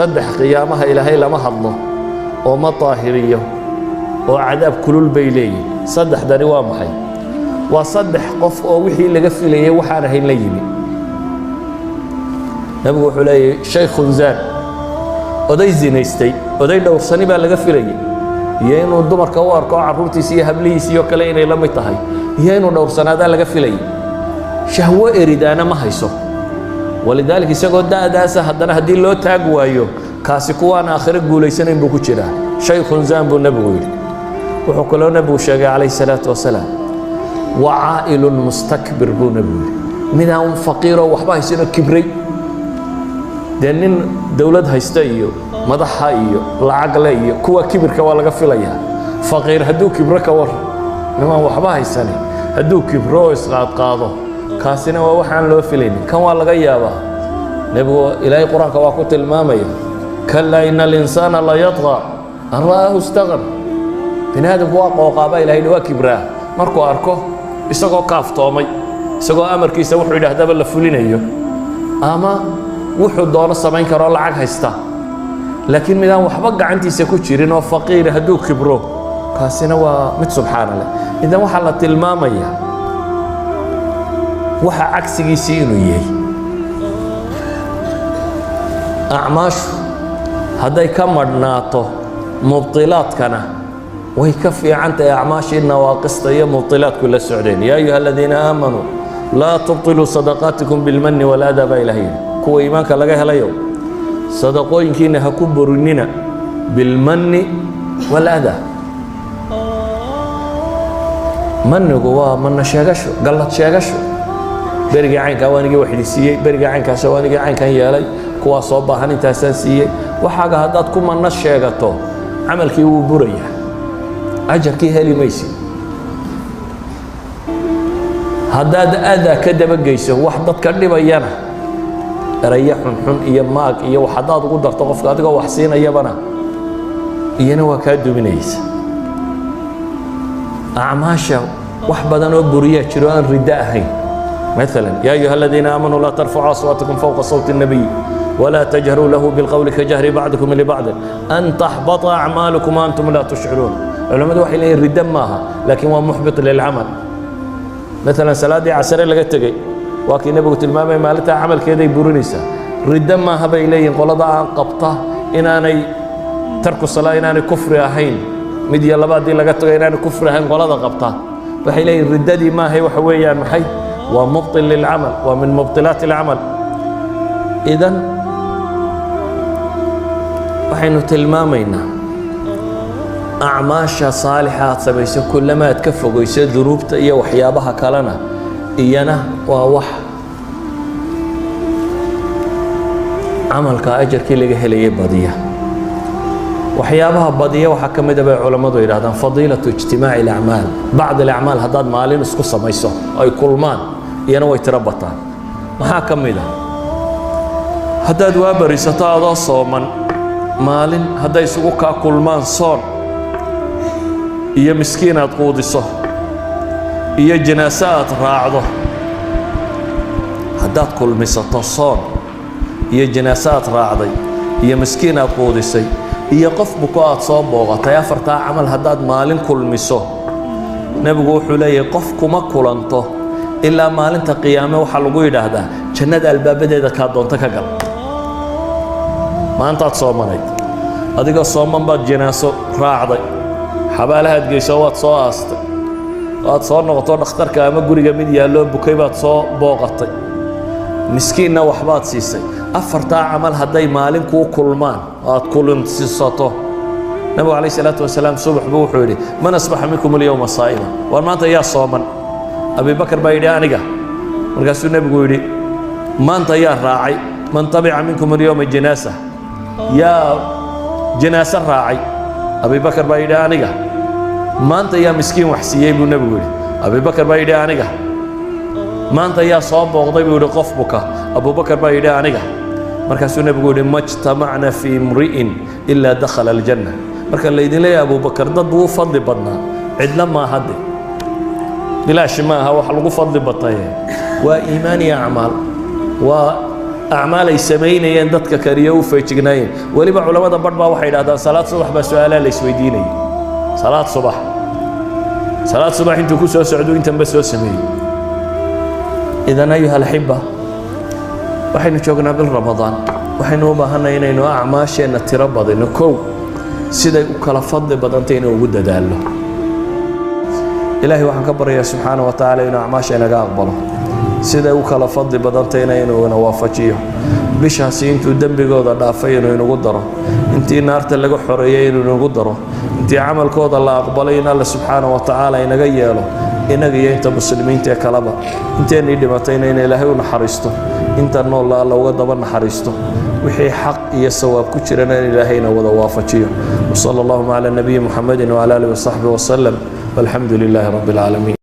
صدح قيامها إلهي لما هضله وما طاهريه وعذاب كلول بيلي صدح داني وامحي وصدح قف وحي اللي قفل ليه وحانه الليمي نبغى حلي شيخ زان oday zinaystay oday dhowrsanay baa laga filayay iyo inuu dumarka u arko carruurtiisa iyo hablihiisa iyo kale inay la mid tahay iyo inuu dhowrsanaada laga filayay shahwo eridaana ma hayso walidaalka isagoo daadaasa haddana haddii loo taag waayo kaasi kuwaan aakhiro guulaysanayn buu ku jiraa shaykhun zaan buu nabigu yidhi wuxuu kaloo nabigu sheegay calayhi salaatu wasalaam wacaa'ilun mustakbir buu nabigu yidhi midaan faqiiroo waxba haysanoo kibray dee nin dawlad haysta iyo madaxa iyo lacag le iyo kuwa kibirka waa laga filayaa faqiir hadduu kibro ka war nimaan waxba haysanin hadduu kibro oo isqaadqaado kaasina waa waxaan loo filaynin kan waa laga yaabaa nebigu ilaahay qur-aanka waa ku tilmaamaya kallaa ina alinsaana la yadqa an ra'aahu istaqan bini aadamku waa qooqaaba ilaahay waa kibraa markuu arko isagoo kaaftoomay isagoo amarkiisa wuxuu yidhaahdaba la fulinayo ama wuxuu doono samayn karo lacag haysta laakiin midaan waxba gacantiisa ku jirin oo faqiir hadduu kibro kaasina waa mid subxaana leh idan waxaa la tilmaamayaa waxa cagsigiisii inuu yahay acmaashu hadday ka madhnaato mubtilaadkana way ka fiican tahay acmaashii nawaaqista iyo mubtilaadku la socdeen yaa ayuha aladiina aamanuu laa tubtiluu sadaqaatikum bilmanni waladaa baa ilahay yidhi kuwa iimaanka laga helayo sadaqooyinkiina ha ku borinina bilmanni waladaa mannigu waa manna sheegasho gallad sheegasho berigii caynkaa waanigii waxidi siiyey berigii caynkaas waanigii caynkan yeelay kuwaa soo baahan intaasaan siiyey waxaaga haddaad ku manna sheegato camalkii wuu burayaa ajarkii heli maysid haddaad adaa ka dabageyso wax dadka dhibayana eraya xunxun iyo maag iyo wax haddaad ugu darto qofka adigoo wax siinayabana iyana waa kaa duminaysa acmaasha wax badan oo buriyaa jiro aan riddo ahayn مثلا يا أيها الذين آمنوا لا ترفعوا أصواتكم فوق صوت النبي ولا تجهروا له بالقول كجهر بعضكم لبعض أن تحبط أعمالكم وأنتم لا تشعرون علماء وحي لين ردة ماها لكن هو محبط للعمل مثلا صلاة عسر لقيت تجي وكي نبغى تلمامي مالتها عمل كذا يبرونيسا ردة ماها بيلين قلدا عن قبطة إن أنا ترك الصلاة إن أنا كفر أهين مدي الله بعد لقيت تجي إن أنا كفر أهين قلدا قبطة وحي لين ردة دي ما هي وحوية محي ومبطل للعمل ومن مبطلات العمل إذن وحين تلمامينا أعماشا صالحات سبيس كلما تكفق ويسير ذروبت إيا وحيابها كلنا إيانا ووح عمل كأجر كي لقى هليه بدية وحيابها بدية وحكم دبا علماء إرادة فضيلة اجتماع الأعمال بعض الأعمال هداد مالين اسقصة ميسو أي كلمان iyana way tiro bataan maxaa ka mid ah haddaad waa barisato adoo sooman maalin hadday isugu kaa kulmaan soon iyo miskiin aad quudiso iyo janaaso aad raacdo haddaad kulmisato soon iyo janaaso aad raacday iyo miskiin aad quudisay iyo qof buko aad soo booqatay afartaa camal haddaad maalin kulmiso nebigu wuxuu leeyahay qof kuma kulanto ilaa maalinta qiyaame waxaa lagu yidhaahdaa jannada albaabadeeda kaa doonta ka gal maantaad soomanayd adigoo sooman baad janaaso raacday xabaalahaad geyso waad soo aastay waad soo noqoto dhakhtarka ama guriga mid yaalloo bukay baad soo booqatay miskiinna waxbaad siisay afartaa camal hadday maalin kuu kulmaan oo aad kulinsiisato nabigu calayhi salaatu wasalaam subax buu wuxuu yidhi man asbaxa minkum alyawma saa'ima war maanta yaa sooman أبي بكر بايدي أنيقا مركزو النبي يقول ما أنت يا راعي من طبع منكم اليوم الجنازة يا جنازة راعي أبي بكر بايدي أنيقا ما أنت يا مسكين وحسيي يقول النبي يقول أبي بكر بايدي أنيقا ما أنت يا صاب وغضب يقول قفبك أبو بكر بايدي أنيقا مركزو النبي يقول ما اجتمعنا في امرئ إلا دخل الجنة مركز اللي يدي لي أبو بكر ضد وفضل بدنا عدنا ما هدي بلا شماها وحلقوا فضل بطايا وإيماني أعمال أعمال يسمين يندتك كريو في جناين ولي بعلماء برضه واحد هذا صلاة صبح بس سؤال ليس ويديني صلاة صبح أنتوا كسر سعدوا أنت بس وسمين إذا أيها الأحبة وحين شوقنا بالرمضان وحين هو بهنا إنه أعماشنا تربض إنه كو سيدا وكلا فضل بدنتين وجود داله إلهي وحن كبر يا سبحانه وتعالى إنه أعماشنا قابله سيدا وكلا فضل بدنتين إنه نوافجيه بشها سينتو دم بجود دافين إنه قدره أنتي نار تلقوا حريين إنه قدره أنتي عمل كود الله أقبلين الله سبحانه وتعالى إنه جياله إنه جي أنت مسلمين تكلبا أنت اللي متين إن إلهي ونحرسته أنت نور الله وقدر نحرسته وحي حق يسوى كترنا إلهينا وضوافجيه وصلى الله على النبي محمد وعلى آله وصحبه وسلم والحمد لله رب العالمين